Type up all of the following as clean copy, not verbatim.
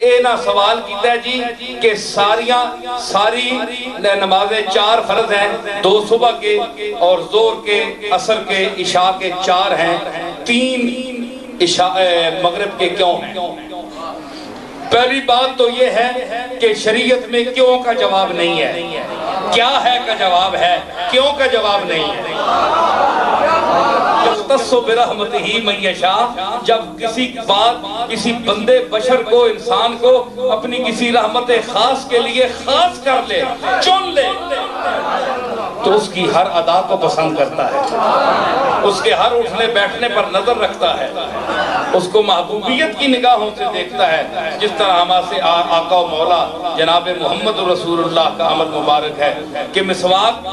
اے نہ سوال کیتا ہے جی کہ ساری نمازیں 4 فرض ہیں، 2 صبح کے اور ظہر کے، عصر کے، عشاء کے 4 ہیں، 3 مغرب کے کیوں ہیں؟ پہلی بات تو یہ ہے کہ شریعت میں کیوں کا جواب نہیں ہے، کیا ہے کا جواب ہے، کیوں کا جواب نہیں ہے۔ یختص برحمتہ من یشاء، جب کسی بندے بشر کو، انسان کو اپنی کسی رحمت خاص کے لیے خاص کر لے، چن لے، تو اس کی ہر ادا کو پسند کرتا ہے، اس کے ہر اٹھنے بیٹھنے پر نظر رکھتا ہے، اس کو محبوبیت کی نگاہوں سے دیکھتا ہے، جس طرح ہمارے آقا و مولا جناب محمد رسول اللہ کا عمل مبارک ہے کہ مسواک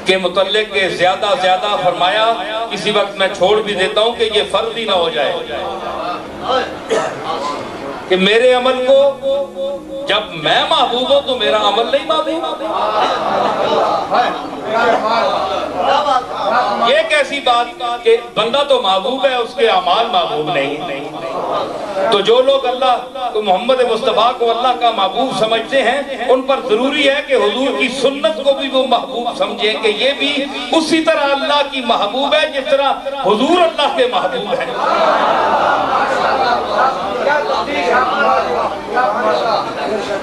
کے متعلق کے زیادہ فرمایا، کسی وقت میں چھوڑ بھی دیتا ہوں کہ یہ فرض ہی نہ ہو جائے کہ میرے عمل کو جب میں محبوب ہوں تو میرا عمل نہیں محبوب۔ یہ کیسی بات کہ بندہ تو محبوب ہے، اس کے اعمال محبوب نہیں۔ تو جو لوگ اللہ کو، محمد مصطفیٰ کو اللہ کا محبوب سمجھتے ہیں، ان پر ضروری ہے کہ حضور کی سنت کو بھی وہ محبوب سمجھیں کہ یہ بھی اسی طرح اللہ کی محبوب ہے جس طرح حضور اللہ کے محبوب ہیں۔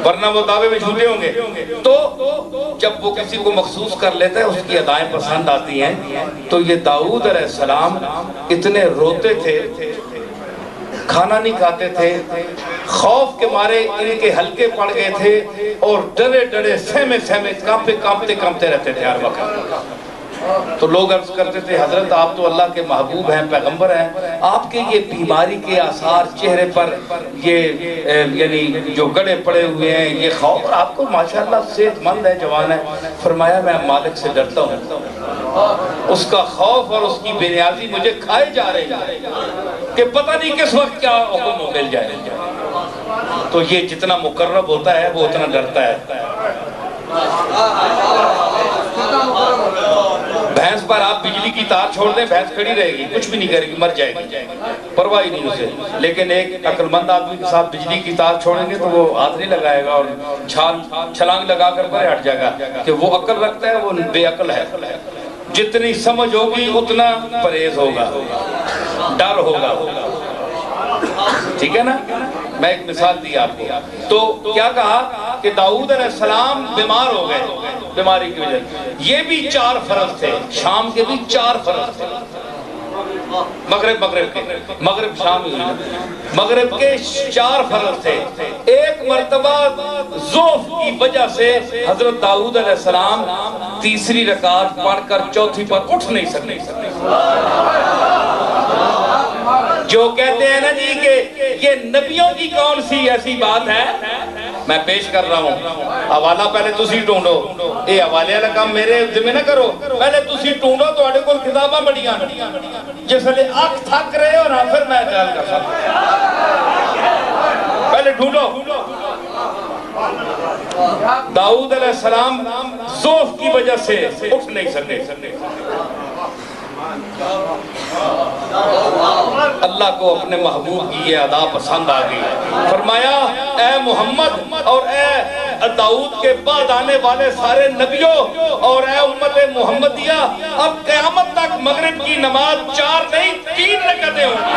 ورنہ وہ دعوے میں جھوٹے ہوں گے۔ تو جب وہ کسی کو مخصوص کر لیتا ہے، اس کی ادائیں پسند آتی ہیں۔ تو یہ داؤد علیہ السلام اتنے روتے تھے، کھانا نہیں کھاتے تھے، خوف کے مارے ان کے حلقے پڑ گئے تھے، اور ڈرے سہمے کانپتے رہتے تھے ہر وقت۔ تو لوگ عرض کرتے تھے حضرت آپ تو اللہ کے محبوب ہیں، پیغمبر ہیں، آپ کے یہ بیماری کے آثار چہرے پر، یہ یعنی جو گڑے پڑے ہوئے ہیں، یہ خوف، اور آپ کو ماشاءاللہ صحت مند ہے، جوان ہے۔ فرمایا میں مالک سے ڈرتا ہوں، اس کا خوف اور اس کی بے نیازی مجھے کھائے جا رہے ہیں کہ پتہ نہیں کس وقت کیا حکم مل جائے۔ تو یہ جتنا مقرب ہوتا ہے وہ اتنا ڈرتا ہے۔ بھینس پر آپ بجلی کی تار چھوڑ دیں، بھینس کھڑی رہے گی، کچھ بھی نہیں کرے گی، مر جائے گی، پرواہ ہی نہیں اسے۔ لیکن ایک عقل مند آدمی کے ساتھ بجلی کی تار چھوڑیں گے تو وہ ہاتھ نہیں لگائے گا اور چھلانگ لگا کر پرے ہٹ جائے گا کہ وہ عقل رکھتا ہے، وہ بے عقل ہے۔ جتنی سمجھ ہوگی اتنا پرہیز ہوگا، ڈر ہوگا، ٹھیک ہے نا۔ میں ایک مثال دی آپ کو۔ تو کیا کہا کہ داؤد علیہ السلام بیمار ہو گئے بیماری کی وجہ سے۔ یہ بھی 4 فرض تھے، شام کے بھی 4 فرض تھے، مغرب شام مغرب کے 4 فرض تھے۔ ایک مرتبہ ضعف کی وجہ سے حضرت داؤد علیہ السلام تیسری رکعت پڑھ کر چوتھی پر اٹھ نہیں سکتے۔ جو کہتے ہیں نا جی کہ یہ نبیوں کی کون سی ایسی بات ہے، میں پیش کر رہا ہوں حوالہ، پہلے تسی ڈھونڈو، اے حوالے والا کام میرے ذمہ نہ کرو، پہلے تسی ڈھونڈو تو اڑے کو کتاباں بڑیاں جس لئے آنکھ تھک رہے اور پھر میں خیال کر سکتا، پہلے ڈھونڈو۔ داؤد علیہ السلام ضعف کی وجہ سے اٹھ نہیں سکتے۔ اللہ کو اپنے محبوب کی یہ ادا پسند آ گئی۔ فرمایا اے محمد اور اے داؤد کے بعد آنے والے سارے نبیوں اور اے امت محمدیہ، اب قیامت تک مغرب کی نماز 4 نہیں 3 رکعتیں ہوں گی۔